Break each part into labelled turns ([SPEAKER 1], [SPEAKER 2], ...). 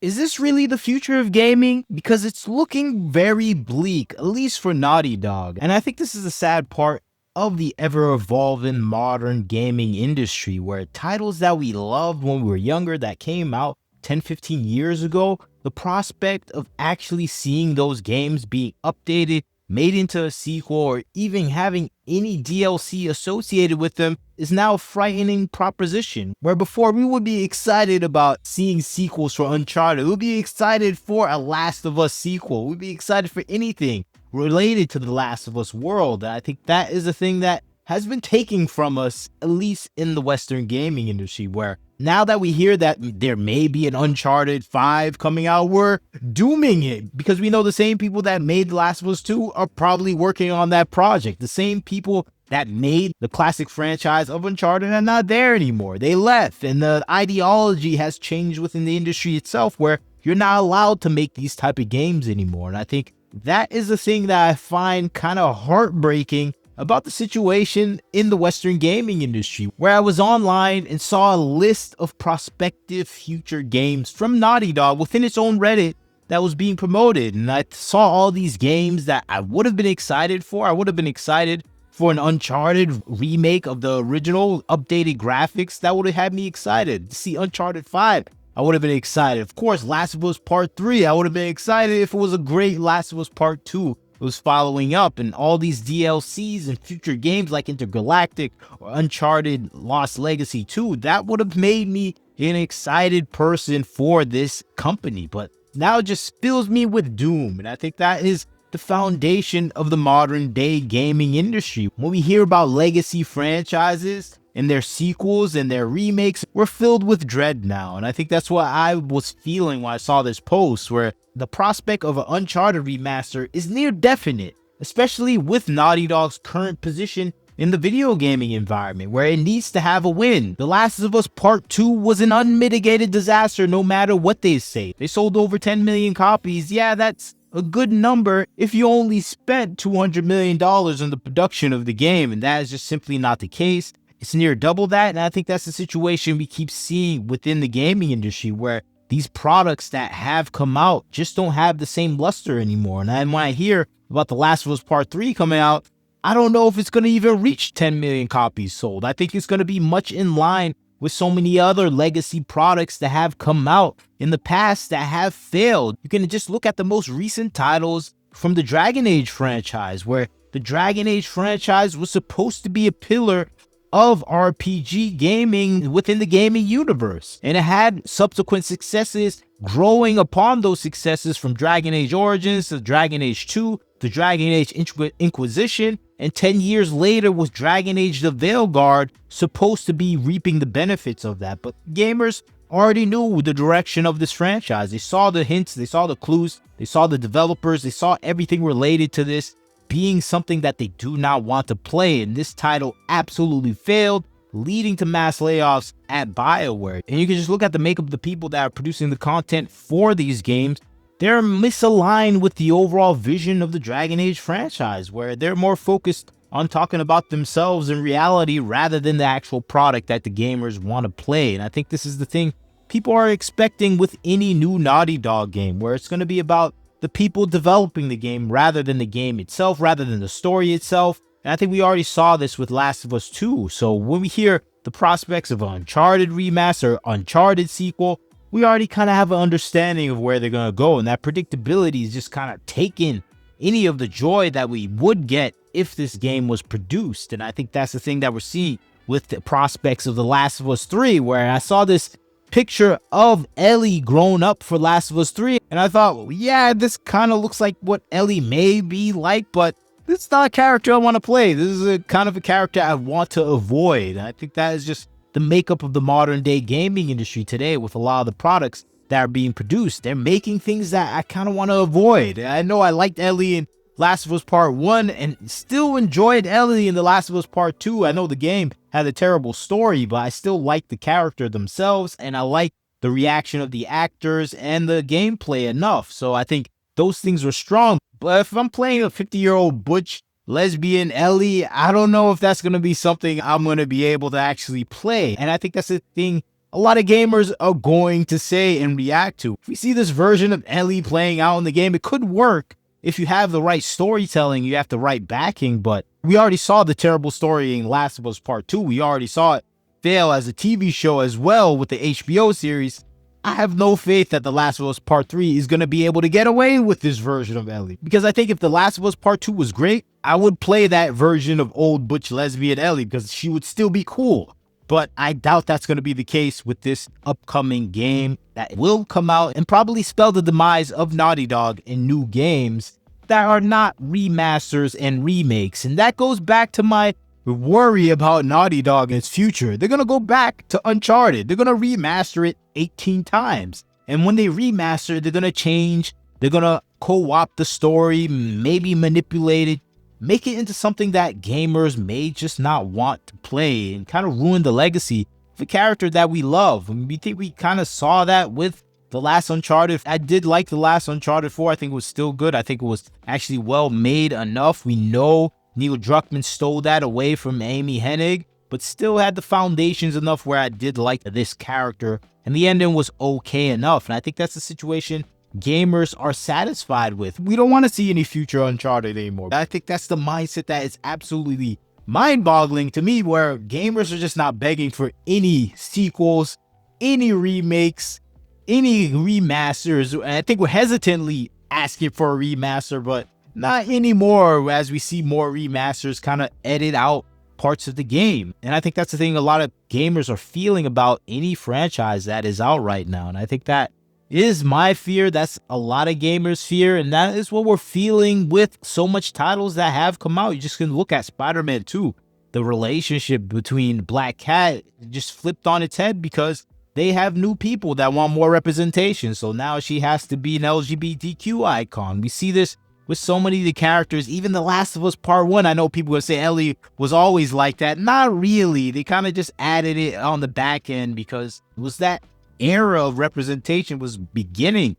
[SPEAKER 1] Is this really the future of gaming? Because it's looking very bleak, at least for Naughty Dog. And I think this is the sad part of the ever-evolving modern gaming industry, where titles that we loved when we were younger that came out 10, 15 years ago, the prospect of actually seeing those games being updated, made into a sequel, or even having any DLC associated with them is now a frightening proposition. Where before we would be excited about seeing sequels for Uncharted, we'd be excited for a Last of Us sequel, we'd be excited for anything related to the Last of Us world. And I think that is a thing that has been taken from us, at least in the Western gaming industry, where now that we hear that there may be an Uncharted 5 coming out, we're dooming it because we know the same people that made The Last of Us 2 are probably working on that project. The same people that made the classic franchise of Uncharted are not there anymore. They left, and the ideology has changed within the industry itself, where you're not allowed to make these type of games anymore. And I think that is the thing that I find kind of heartbreaking about the situation in the Western gaming industry, where I was online and saw a list of prospective future games from Naughty Dog within its own Reddit that was being promoted. And I saw all these games that I would have been excited for. I would have been excited for an Uncharted remake of the original, updated graphics. That would have had me excited. To see Uncharted 5, I would have been excited. Of course, Last of Us Part 3, I would have been excited if it was a great Last of Us Part 2. Was following up, and all these DLCs and future games like Intergalactic or Uncharted Lost Legacy 2, that would have made me an excited person for this company. But now it just fills me with doom, and I think that is the foundation of the modern day gaming industry. When we hear about legacy franchises and their sequels and their remakes, we're filled with dread now. And I think that's what I was feeling when I saw this post, where the prospect of an Uncharted remaster is near definite, especially with Naughty Dog's current position in the video gaming environment, where it needs to have a win. The Last of Us Part 2 was an unmitigated disaster no matter what they say. They sold over 10 million copies. Yeah, that's a good number if you only spent $200 million on the production of the game, and that is just simply not the case. It's near double that, and I think that's the situation we keep seeing within the gaming industry, where these products that have come out just don't have the same luster anymore. And when I hear about The Last of Us Part 3 coming out, I don't know if it's going to even reach 10 million copies sold. I think it's going to be much in line with so many other legacy products that have come out in the past that have failed. You can just look at the most recent titles from the Dragon Age franchise, where the Dragon Age franchise was supposed to be a pillar of RPG gaming within the gaming universe, and it had subsequent successes growing upon those successes, from Dragon Age Origins to Dragon Age 2 to Dragon Age Inquisition, and 10 years later was Dragon Age the Veilguard supposed to be reaping the benefits of that. But gamers already knew the direction of this franchise. They saw the hints, they saw the clues, they saw the developers, they saw everything related to this being something that they do not want to play, and this title absolutely failed, leading to mass layoffs at BioWare. And you can just look at the makeup of the people that are producing the content for these games. They're misaligned with the overall vision of the Dragon Age franchise, where they're more focused on talking about themselves in reality rather than the actual product that the gamers want to play. And I think this is the thing people are expecting with any new Naughty Dog game, where it's going to be about the people developing the game rather than the game itself, rather than the story itself. And I think we already saw this with Last of Us 2. So when we hear the prospects of an Uncharted remaster, Uncharted sequel, we already kind of have an understanding of where they're going to go. And that predictability is just kind of taking any of the joy that we would get if this game was produced. And I think that's the thing that we're seeing with the prospects of The Last of Us 3, where I saw this picture of Ellie grown up for Last of Us 3, and I thought, well, yeah, this kind of looks like what Ellie may be like, but this is not a character I want to play. This is a kind of a character I want to avoid. And I think that is just the makeup of the modern day gaming industry today, with a lot of the products that are being produced. They're making things that I kind of want to avoid. I know I liked Ellie in Last of Us Part 1 and still enjoyed Ellie in The Last of Us Part 2. I know the game had a terrible story, but I still like the character themselves, and I like the reaction of the actors and the gameplay enough. So I think those things were strong. But if I'm playing a 50-year-old butch lesbian Ellie, I don't know if that's going to be something I'm going to be able to actually play. And I think that's the thing a lot of gamers are going to say and react to. If we see this version of Ellie playing out in the game, it could work if you have the right storytelling, you have the right backing, but we already saw the terrible story in Last of Us Part 2. We already saw it fail as a TV show as well with the HBO series. I have no faith that The Last of Us Part 3 is going to be able to get away with this version of Ellie. Because I think if The Last of Us Part 2 was great, I would play that version of old butch lesbian Ellie because she would still be cool. But I doubt that's going to be the case with this upcoming game that will come out and probably spell the demise of Naughty Dog in new games that are not remasters and remakes. And that goes back to my worry about Naughty Dog and its future. They're going to go back to Uncharted. They're going to remaster it 18 times. And when they remaster, they're going to change. They're going to co-opt the story, maybe manipulate it, make it into something that gamers may just not want to play and kind of ruin the legacy of a character that we love. And we think we kind of saw that with the last Uncharted. I did like the last Uncharted 4. I think it was still good. I think it was actually well made enough. We know Neil Druckmann stole that away from Amy Hennig, but still had the foundations enough where I did like this character. And the ending was okay enough. And I think that's the situation gamers are satisfied with. We don't want to see any future Uncharted anymore. I think that's the mindset that is absolutely mind-boggling to me, where gamers are just not begging for any sequels, any remakes, any remasters. And I think we're hesitantly asking for a remaster, but not anymore as we see more remasters kind of edit out parts of the game. And I think that's the thing a lot of gamers are feeling about any franchise that is out right now. And I think that is my fear. That's a lot of gamers' fear. And that is what we're feeling with so much titles that have come out. You just can look at Spider-Man 2. The relationship between Black Cat just flipped on its head because they have new people that want more representation. So now she has to be an LGBTQ icon. We see this with so many of the characters. Even The Last of Us Part 1, I know people would say Ellie was always like that. Not really. They kind of just added it on the back end because it was that era of representation was beginning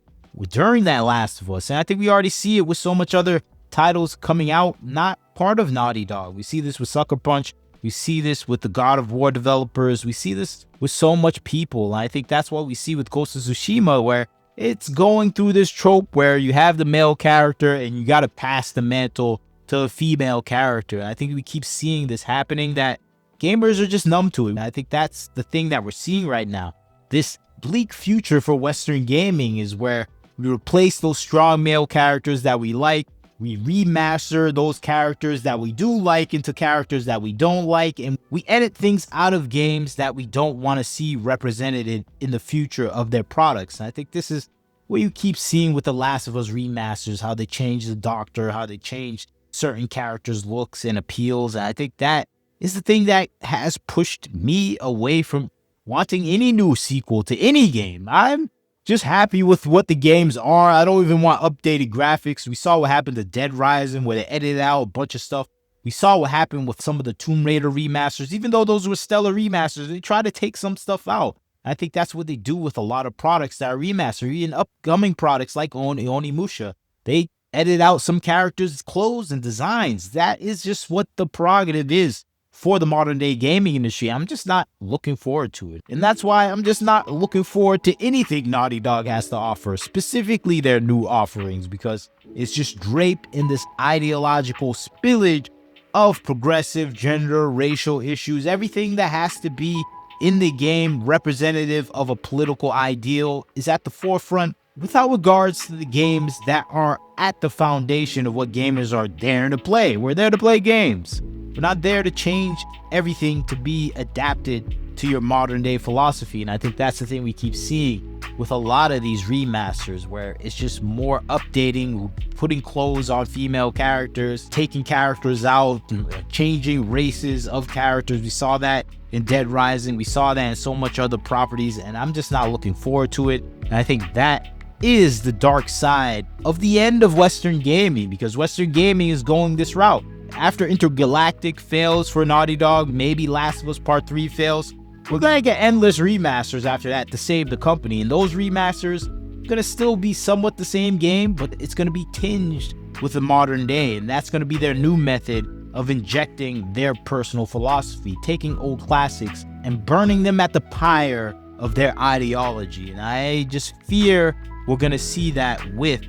[SPEAKER 1] during that Last of Us. And I think we already see it with so much other titles coming out, not part of Naughty Dog. We see this with Sucker Punch. We see this with the God of War developers. We see this with so much people. And I think that's what we see with Ghost of Tsushima, where it's going through this trope where you have the male character and you got to pass the mantle to a female character. And I think we keep seeing this happening, that gamers are just numb to it. And I think that's the thing that we're seeing right now. This bleak future for Western gaming is where we replace those strong male characters that we like. We remaster those characters that we do like into characters that we don't like. And we edit things out of games that we don't want to see represented in the future of their products. And I think this is what you keep seeing with the Last of Us remasters, how they change the Doctor, how they change certain characters' looks and appeals. And I think that is the thing that has pushed me away from wanting any new sequel to any game. I'm just happy with what the games are. I don't even want updated graphics. We saw what happened to Dead Rising, where they edited out a bunch of stuff. We saw what happened with some of the Tomb Raider remasters. Even though those were stellar remasters, they try to take some stuff out. I think that's what they do with a lot of products that are remastered. Even upcoming products like Onimusha, they edit out some characters' clothes and designs. That is just what the prerogative is for the modern day gaming industry. I'm just not looking forward to it. And that's why I'm just not looking forward to anything Naughty Dog has to offer, specifically their new offerings, because it's just draped in this ideological spillage of progressive, gender, racial issues, everything that has to be in the game representative of a political ideal is at the forefront, without regards to the games that are at the foundation of what gamers are daring to play. We're there to play games. We're not there to change everything to be adapted to your modern day philosophy. And I think that's the thing we keep seeing with a lot of these remasters, where it's just more updating, putting clothes on female characters, taking characters out, changing races of characters. We saw that in Dead Rising. We saw that in so much other properties, and I'm just not looking forward to it. And I think that is the dark side of the end of Western gaming, because Western gaming is going this route. After Intergalactic fails for Naughty Dog, maybe Last of Us Part 3 fails, we're gonna get endless remasters after that to save the company. And those remasters are gonna still be somewhat the same game, but it's gonna be tinged with the modern day. And that's gonna be their new method of injecting their personal philosophy, taking old classics and burning them at the pyre of their ideology. And I just fear we're going to see that with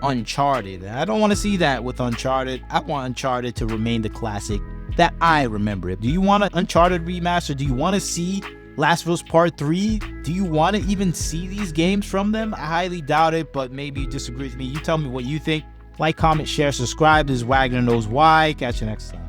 [SPEAKER 1] Uncharted. I don't want to see that with Uncharted. I want Uncharted to remain the classic that I remember it. Do you want an Uncharted remaster? Do you want to see Last of Us Part 3? Do you want to even see these games from them? I highly doubt it, but maybe you disagree with me. You tell me what you think. Like, comment, share, subscribe. This is Wagner Knows Why. Catch you next time.